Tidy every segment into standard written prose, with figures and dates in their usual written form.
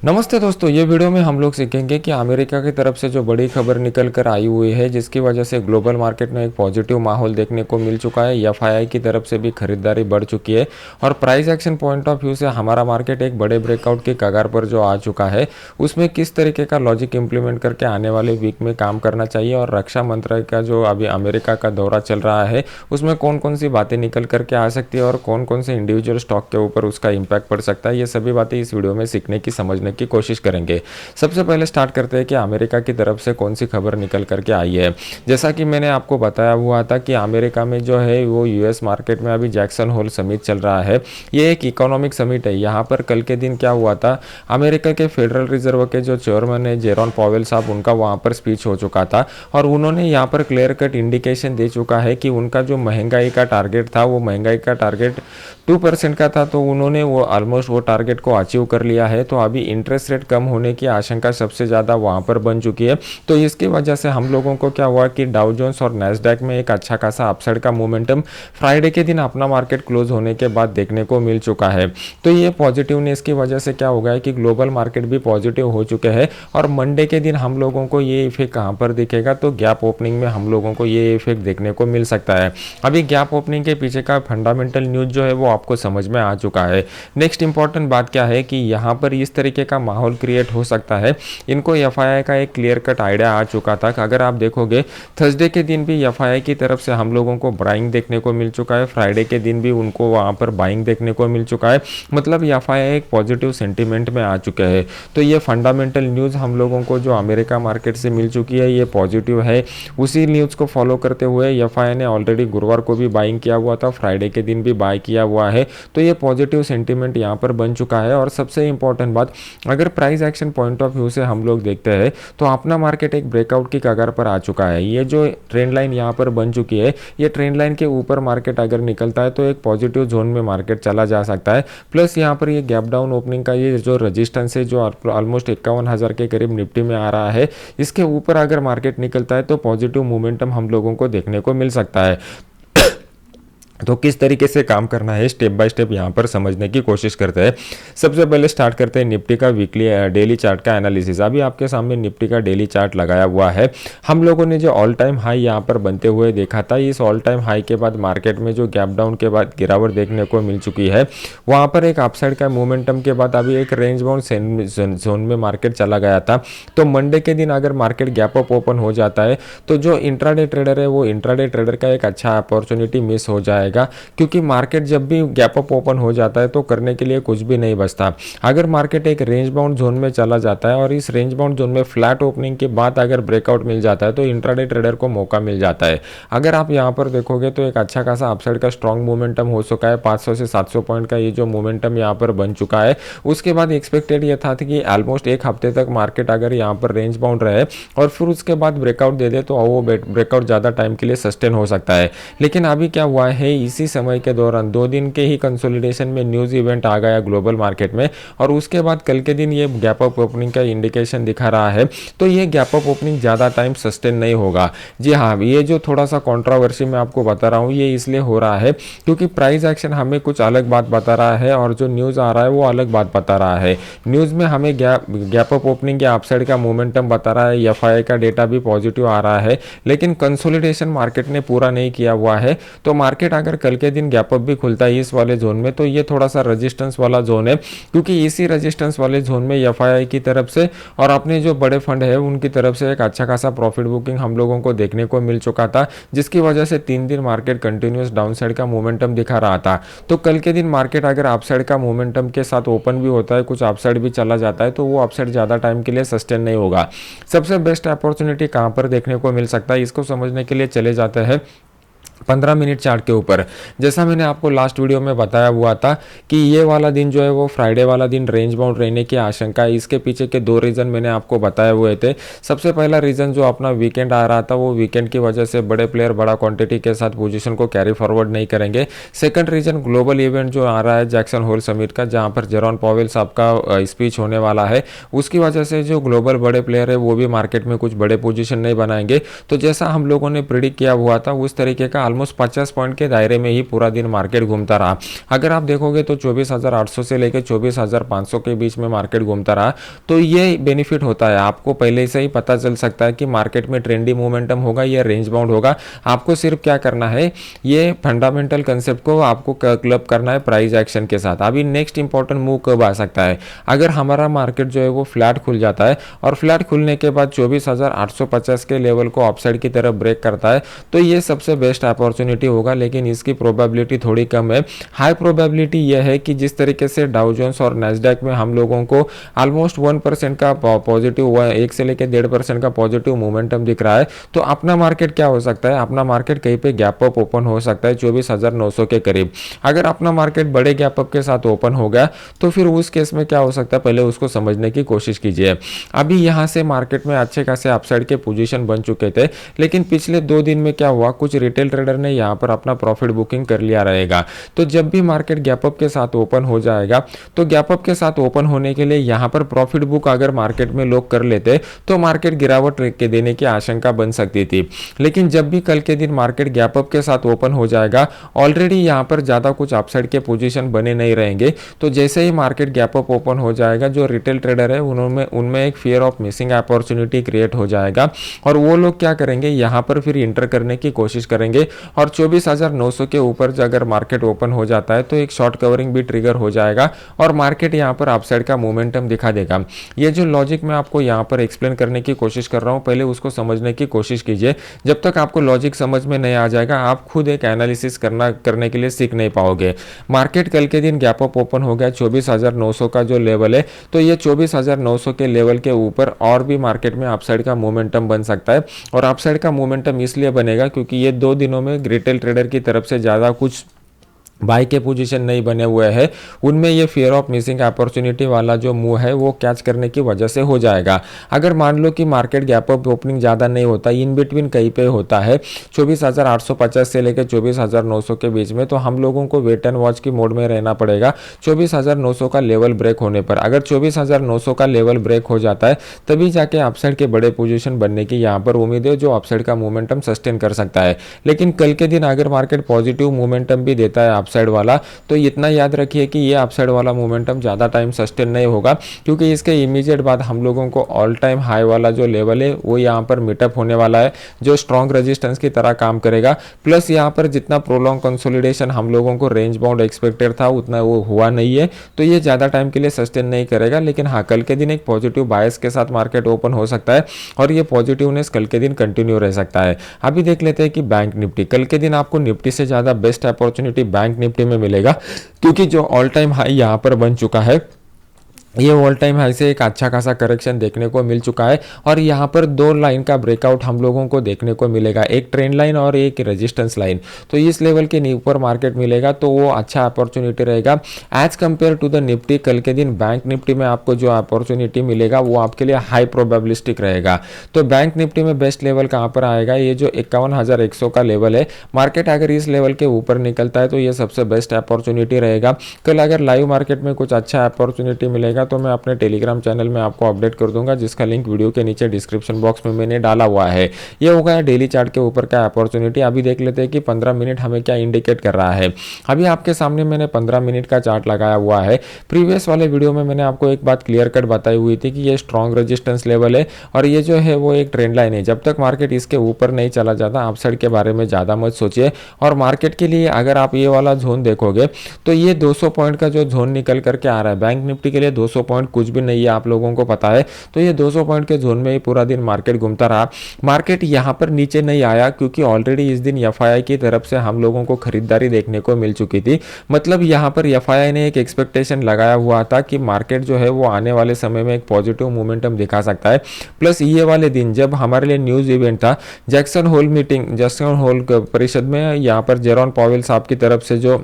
नमस्ते दोस्तों, ये वीडियो में हम लोग सीखेंगे कि अमेरिका की तरफ से जो बड़ी खबर निकल कर आई हुई है, जिसकी वजह से ग्लोबल मार्केट में एक पॉजिटिव माहौल देखने को मिल चुका है। एफआईआई की तरफ से भी खरीदारी बढ़ चुकी है और price action point of view से हमारा मार्केट एक बड़े ब्रेकआउट की कगार पर जो आ चुका है, उसमें किस तरीके का लॉजिक इंप्लीमेंट करके आने वाले वीक में काम करना चाहिए और रक्षा मंत्रालय का जो अभी अमेरिका का दौरा चल रहा है, उसमें कौन कौन सी बातें निकल करके आ सकती है और कौन कौन से इंडिविजुअल स्टॉक के ऊपर उसका इम्पैक्ट पड़ सकता है, ये सभी बातें इस वीडियो में सीखने की समझने की कोशिश करेंगे। सबसे पहले स्टार्ट करते हैं कि अमेरिका की तरफ से कौन सी खबर निकल करके आई है। जैसा कि मैंने आपको बताया हुआ था कि अमेरिका में जो है वो यूएस मार्केट में अभी जैक्सन होल समिट चल रहा है। ये एक इकोनॉमिक समिट है। यहाँ पर कल के दिन क्या हुआ था, अमेरिका के फेडरल रिजर्व के जो चेयरमैन है जेरोम पावेल साहब, उनका वहाँ पर स्पीच हो चुका था और उन्होंने यहाँ पर क्लियर कट इंडिकेशन दे चुका है कि उनका जो महंगाई का टारगेट था, वो महंगाई का टारगेट 2% का था, तो उन्होंने वो ऑलमोस्ट वो टारगेट को अचीव कर लिया है। तो अभी इंटरेस्ट रेट कम होने की आशंका सबसे ज़्यादा वहाँ पर बन चुकी है। तो इसकी वजह से हम लोगों को क्या हुआ कि डाउ जोन्स और नैस्डैक में एक अच्छा खासा अपसाइड का मोमेंटम फ्राइडे के दिन अपना मार्केट क्लोज होने के बाद देखने को मिल चुका है। तो ये पॉजिटिवनेस की वजह से क्या हो गया है कि ग्लोबल मार्केट भी पॉजिटिव हो चुके हैं और मंडे के दिन हम लोगों को ये इफेक्ट कहाँ पर दिखेगा, तो गैप ओपनिंग में हम लोगों को ये इफेक्ट देखने को मिल सकता है। अभी गैप ओपनिंग के पीछे का फंडामेंटल न्यूज जो है वो आपको समझ में आ चुका है। नेक्स्ट इंपॉर्टेंट बात क्या है कि यहाँ पर इस तरीके का माहौल क्रिएट हो सकता है। इनको एफआईआई का एक क्लियर कट आइडिया आ चुका था। अगर आप देखोगे थर्सडे के दिन भी एफआईआई की तरफ से हम लोगों को बाइंग देखने को मिल चुका है, फ्राइडे के दिन भी उनको वहाँ पर बाइंग देखने को मिल चुका है। मतलब एफआईआई एक पॉजिटिव सेंटीमेंट में आ चुके हैं। तो ये फंडामेंटल न्यूज़ हम लोगों को जो अमेरिका मार्केट से मिल चुकी है, ये पॉजिटिव है। उसी न्यूज़ को फॉलो करते हुए एफआईआई ने ऑलरेडी गुरुवार को भी बाइंग किया हुआ था, फ्राइडे के दिन भी बाय किया हुआ है। तो ये पॉजिटिव सेंटीमेंट यहाँ पर बन चुका है। और सबसे इंपॉर्टेंट बात, अगर price action point of view से हम लोग देखते हैं तो अपना मार्केट एक ब्रेकआउट की कगार पर आ चुका है। ये जो ट्रेंड लाइन यहाँ पर बन चुकी है, ये ट्रेंड लाइन के ऊपर मार्केट अगर निकलता है तो एक पॉजिटिव जोन में मार्केट चला जा सकता है। प्लस यहाँ पर ये गैप डाउन ओपनिंग का ये जो रजिस्टेंस है, जो ऑलमोस्ट 51,000 के करीब निफ्टी में आ रहा है, इसके ऊपर अगर मार्केट निकलता है तो पॉजिटिव मोमेंटम हम लोगों को देखने को मिल सकता है। तो किस तरीके से काम करना है, स्टेप बाय स्टेप यहाँ पर समझने की कोशिश करते हैं। सबसे पहले स्टार्ट करते हैं निफ्टी का वीकली डेली चार्ट का एनालिसिस। अभी आपके सामने निफ्टी का डेली चार्ट लगाया हुआ है। हम लोगों ने जो ऑल टाइम हाई यहाँ पर बनते हुए देखा था, इस ऑल टाइम हाई के बाद मार्केट में जो गैप डाउन के बाद गिरावट देखने को मिल चुकी है, वहाँ पर एक अपसाइड का मोमेंटम के बाद अभी एक रेंज बाउंड जोन में मार्केट चला गया था। तो मंडे के दिन अगर मार्केट गैप अप ओपन हो जाता है तो जो इंट्राडे ट्रेडर है, वो इंट्राडे ट्रेडर का एक अच्छा अपॉर्चुनिटी मिस हो जाएगा, क्योंकि मार्केट जब भी गैप अप ओपन हो जाता है तो करने के लिए कुछ भी नहीं बचता। अगर मार्केट एक रेंज बाउंड जोन में चला जाता है और इस रेंज बाउंड जोन में फ्लैट ओपनिंग के बाद अगर ब्रेकआउट मिल जाता है तो इंट्राडे ट्रेडर को मौका मिल जाता है। अगर आप यहाँ पर देखोगे तो एक अच्छा खासा अपसाइड का स्ट्रॉन्ग मोमेंटम हो चुका है। 500 से 700 पॉइंट का ये जो मोमेंटम यहाँ पर बन चुका है, उसके बाद एक्सपेक्टेड ये था कि ऑलमोस्ट एक हफ्ते तक मार्केट अगर यहाँ पर रेंज बाउंड रहे और फिर उसके बाद ब्रेकआउट दे दे तो वो ब्रेकआउट ज़्यादा टाइम के लिए सस्टेन हो सकता है। लेकिन अभी क्या हुआ है, इसी समय के दौरान 2 दिन के ही कंसोलिडेशन में न्यूज़ इवेंट आ गया ग्लोबल मार्केट में और उसके बाद कल के दिन ये गैप अप ओपनिंग का इंडिकेशन दिखा रहा है। तो ये गैप अप ओपनिंग ज़्यादा टाइम सस्टेन नहीं होगा। जी हाँ, ये जो थोड़ा सा कंट्रोवर्सी मैं आपको बता रहा हूँ, ये इसलिए हो रहा है क्योंकि प्राइस एक्शन हमें कुछ अलग बात बता रहा है और जो न्यूज़ आ रहा है वो अलग बात बता रहा है। न्यूज़ में हमें गैप अप ओपनिंग या अपसाइड का मोमेंटम बता रहा है, एफआईआई का डेटा भी पॉजिटिव आ रहा है, लेकिन कंसोलिडेशन मार्केट ने पूरा नहीं किया हुआ है। तो मार्केट अगर कल के दिन गैप अप भी खुलता है इस वाले जोन में, तो ये थोड़ा सा रेजिस्टेंस वाला जोन है, क्योंकि इसी रेजिस्टेंस वाले जोन में एफआईआई की तरफ से और अपने जो बड़े फंड है उनकी तरफ से एक अच्छा खासा प्रॉफिट बुकिंग हम लोगों को देखने को मिल चुका था, जिसकी वजह से 3 दिन मार्केट कंटिन्यूस डाउनसाइड का मोमेंटम दिखा रहा था। तो कल के दिन मार्केट अगर अपसाइड का मोमेंटम के साथ ओपन भी होता है, कुछ अपसाइड भी चला जाता है, तो वो अपसाइड ज़्यादा टाइम के लिए सस्टेन नहीं होगा। सबसे बेस्ट अपॉर्चुनिटी कहाँ पर देखने को मिल सकता है, इसको समझने के लिए चले जाते हैं 15 मिनट चार्ट के ऊपर। जैसा मैंने आपको लास्ट वीडियो में बताया हुआ था कि ये वाला दिन जो है वो फ्राइडे वाला दिन रेंज बाउंड रहने की आशंका है। इसके पीछे के 2 रीज़न मैंने आपको बताए हुए थे। सबसे पहला रीज़न जो अपना वीकेंड आ रहा था, वो वीकेंड की वजह से बड़े प्लेयर बड़ा क्वांटिटी के साथ पोजीशन को कैरी फॉरवर्ड नहीं करेंगे। सेकंड रीज़न ग्लोबल इवेंट जो आ रहा है जैक्सन होल समिट का, जहाँ पर जेरोम पावेल साहब का स्पीच होने वाला है, उसकी वजह से जो ग्लोबल बड़े प्लेयर है वो भी मार्केट में कुछ बड़े पोजिशन नहीं बनाएंगे। तो जैसा हम लोगों ने प्रिडिक्ट किया हुआ था उस तरीके का ऑलमोस्ट 50 पॉइंट के दायरे में ही पूरा दिन मार्केट घूमता रहा। अगर आप देखोगे तो 24,800 से लेकर 24,500 के बीच में मार्केट घूमता रहा। तो ये बेनिफिट होता है, आपको पहले से ही पता चल सकता है कि मार्केट में ट्रेंडी मोमेंटम होगा या रेंज बाउंड होगा। आपको सिर्फ क्या करना है, ये फंडामेंटल कंसेप्ट को आपको क्लब करना है प्राइस एक्शन के साथ। अभी नेक्स्ट इंपॉर्टेंट मूव कब आ सकता है, अगर हमारा मार्केट जो है वो फ्लैट खुल जाता है और फ्लैट खुलने के बाद 24,850 के लेवल को अपसाइड की तरफ ब्रेक करता है, तो ये सबसे बेस्ट अपॉर्चुनिटी होगा। लेकिन इसकी प्रोबेबिलिटी थोड़ी कम है। हाई प्रोबेबिलिटी यह है कि जिस तरीके से डाउ जोन्स और नैस्डैक में हम लोगों को ऑलमोस्ट 1% का पॉजिटिव हुआ है, 1 से लेकर 1.5% का पॉजिटिव मोमेंटम दिख रहा है, तो अपना मार्केट क्या हो सकता है, अपना मार्केट कहीं पे गैप अप ओपन हो सकता है 24,900 के करीब। अगर अपना मार्केट बड़े गैप अप के साथ ओपन हो गया तो फिर उस केस में क्या हो सकता है, पहले उसको समझने की कोशिश कीजिए। अभी यहाँ से मार्केट में अच्छे खासे अपसाइड के पोजीशन बन चुके थे, लेकिन पिछले 2 दिन में क्या हुआ, कुछ रिटेल ट्रेडर ने यहाँ पर अपना प्रॉफिट बुकिंग कर लिया रहेगा। तो जब भी मार्केट गैप अप के साथ ओपन हो जाएगा, तो गैप अप के साथ ओपन होने के लिए यहाँ पर प्रॉफिट बुक अगर मार्केट में लोग कर लेते तो मार्केट गिरावट के देने की आशंका बन सकती थी। लेकिन जब भी कल के दिन मार्केट गैप अप के साथ ओपन हो जाएगा, ऑलरेडी यहाँ पर ज़्यादा कुछ अपसाइड के पोजीशन बने नहीं रहेंगे। तो जैसे ही मार्केट गैप अप ओपन हो जाएगा, जो रिटेल ट्रेडर है उनमें एक fear of missing opportunity create हो जाएगा और वो लोग क्या करेंगे, यहाँ पर फिर इंटर करने की कोशिश करेंगे और 24,900 के ऊपर अगर मार्केट ओपन हो जाता है तो एक शॉर्ट कवरिंग भी ट्रिगर हो जाएगा और मार्केट यहाँ पर अपसाइड का मोमेंटम दिखा देगा। ये जो लॉजिक मैं आपको यहाँ पर एक्सप्लेन करने की कोशिश कर रहा हूँ, पहले उसको समझने की कोशिश कीजिए। जब तक आपको लॉजिक समझ में नहीं आ जाएगा, आप खुद एक एनालिसिस करने के लिए सीख नहीं पाओगे। मार्केट कल के दिन गैप अप ओपन हो गया 24,900 का जो लेवल है, तो ये 24,900 के लेवल के ऊपर और भी मार्केट में अपसाइड का मोमेंटम बन सकता है। और अपसाइड का मोमेंटम इसलिए बनेगा क्योंकि ये 2 दिनों में रिटेल ट्रेडर की तरफ से ज़्यादा कुछ बाई के पोजीशन नहीं बने हुए हैं, उनमें ये फियर ऑफ मिसिंग अपॉर्चुनिटी वाला जो मूव है वो कैच करने की वजह से हो जाएगा। अगर मान लो कि मार्केट गैप अप ओपनिंग ज़्यादा नहीं होता, इन बिटवीन कहीं पे होता है 24,850 से लेकर 24,900 के बीच में, तो हम लोगों को वेट एंड वॉच की मोड में रहना पड़ेगा 24,900 का लेवल ब्रेक होने पर। अगर 24,900 का लेवल ब्रेक हो जाता है तभी जाके अपसाइड के बड़े पोजीशन बनने की यहाँ पर उम्मीद है, जो अपसाइड का मोमेंटम सस्टेन कर सकता है। लेकिन कल के दिन अगर मार्केट पॉजिटिव मोमेंटम भी देता है अपसाइड वाला, तो इतना याद रखिए कि ये अपसाइड वाला मोमेंटम ज़्यादा टाइम सस्टेन नहीं होगा, क्योंकि इसके इमीडिएट बाद हम लोगों को ऑल टाइम हाई वाला जो लेवल है वो यहाँ पर मीटअप होने वाला है, जो स्ट्रॉन्ग रेजिस्टेंस की तरह काम करेगा। प्लस यहाँ पर जितना प्रोलॉन्ग कंसोलिडेशन हम लोगों को रेंज बाउंड एक्सपेक्टेड था उतना वो हुआ नहीं है, तो ये ज़्यादा टाइम के लिए सस्टेन नहीं करेगा। लेकिन हाँ, कल के दिन एक पॉजिटिव बायस के साथ मार्केट ओपन हो सकता है और ये पॉजिटिवनेस कल के दिन कंटिन्यू रह सकता है। अभी देख लेते हैं कि बैंक निफ्टी, कल के दिन आपको निफ्टी से ज़्यादा बेस्ट अपॉर्चुनिटी बैंक निफ्टी में मिलेगा, क्योंकि जो ऑल टाइम हाई यहाँ पर बन चुका है, ये ऑल टाइम हाई से एक अच्छा खासा करेक्शन देखने को मिल चुका है और यहाँ पर 2 लाइन का ब्रेकआउट हम लोगों को देखने को मिलेगा, एक ट्रेंड लाइन और एक रेजिस्टेंस लाइन। तो इस लेवल के ऊपर मार्केट मिलेगा तो वो अच्छा अपॉर्चुनिटी रहेगा as compare to the Nifty. कल के दिन बैंक निफ्टी में आपको जो अपॉर्चुनिटी मिलेगा वो आपके लिए हाई प्रोबेबिलिस्टिक रहेगा। तो बैंक निफ्टी में बेस्ट लेवल कहाँ पर आएगा, ये जो 51,100 का लेवल है, मार्केट अगर इस लेवल के ऊपर निकलता है तो ये सबसे बेस्ट अपॉर्चुनिटी रहेगा। कल अगर लाइव मार्केट में कुछ अच्छा अपॉर्चुनिटी मिलेगा तो मैं अपने टेलीग्राम चैनल में आपको अपडेट कर दूंगा, जिसका लिंक वीडियो के नीचे डिस्क्रिप्शन बॉक्स में मैंने डाला हुआ है। ये हो गया डेली चार्ट के ऊपर का अपॉर्चुनिटी। अभी देख लेते हैं कि 15 मिनट हमें क्या इंडिकेट कर रहा है। अभी आपके सामने मैंने 15 मिनट का चार्ट लगाया हुआ है। प्रीवियस वाले वीडियो में मैंने आपको एक बात क्लियर कट बताई हुई थी कि ये स्ट्रॉन्ग रेजिस्टेंस लेवल है और ये जो है वो एक ट्रेंड लाइन है। जब तक मार्केट इसके ऊपर नहीं चला जाता, अपसाइड के बारे में ज़्यादा मत सोचिए। और मार्केट के लिए अगर आप ये वाला जोन देखोगे तो ये 200 पॉइंट का जो जोन निकल करके आ रहा है, बैंक निफ्टी के लिए 200 पॉइंट कुछ भी नहीं है, आप लोगों को पता है। तो ये 200 पॉइंट के जोन में ही पूरा दिन मार्केट घूमता रहा। मार्केट यहाँ पर नीचे नहीं आया क्योंकि ऑलरेडी इस दिन एफआईआई की तरफ से हम लोगों को खरीदारी देखने को मिल चुकी थी। मतलब यहाँ पर एफआईआई ने एक एक्सपेक्टेशन लगाया हुआ था कि मार्केट जो है वो आने वाले समय में एक पॉजिटिव मोमेंटम दिखा सकता है। प्लस ये वाले दिन जब हमारे लिए न्यूज इवेंट था, जैक्सन होल परिषद में यहाँ पर जेरोन पॉवेल साहब की तरफ से जो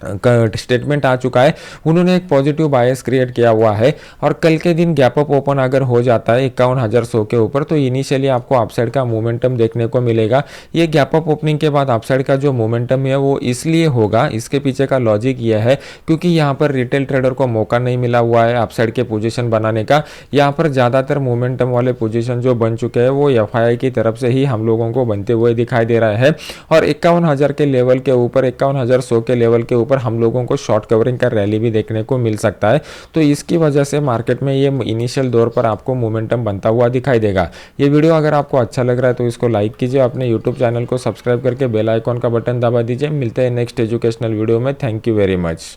स्टेटमेंट आ चुका है, उन्होंने एक पॉजिटिव बायस क्रिएट किया हुआ है। और कल के दिन गैप अप ओपन अगर हो जाता है 51,100 के ऊपर, तो इनिशियली आपको अपसाइड का मोमेंटम देखने को मिलेगा। ये गैप अप ओपनिंग के बाद अपसाइड का जो मोमेंटम है वो इसलिए होगा, इसके पीछे का लॉजिक ये है क्योंकि यहाँ पर रिटेल ट्रेडर को मौका नहीं मिला हुआ है अपसाइड के पोजीशन बनाने का। यहाँ पर ज़्यादातर मोमेंटम वाले पोजीशन जो बन चुके हैं वो एफआईआई की तरफ से ही हम लोगों को बनते हुए दिखाई दे रहा है। और 51,000 के लेवल के ऊपर, 51,100 के लेवल के ऊपर हम लोगों को शॉर्ट कवरिंग का रैली भी देखने को मिल सकता है। तो इसकी वजह से मार्केट में ये इनिशियल दौर पर आपको मोमेंटम बनता हुआ दिखाई देगा। ये वीडियो अगर आपको अच्छा लग रहा है तो इसको लाइक कीजिए, अपने यूट्यूब चैनल को सब्सक्राइब करके बेल आइकॉन का बटन दबा दीजिए। मिलते हैं नेक्स्ट एजुकेशनल वीडियो में। Thank you very much.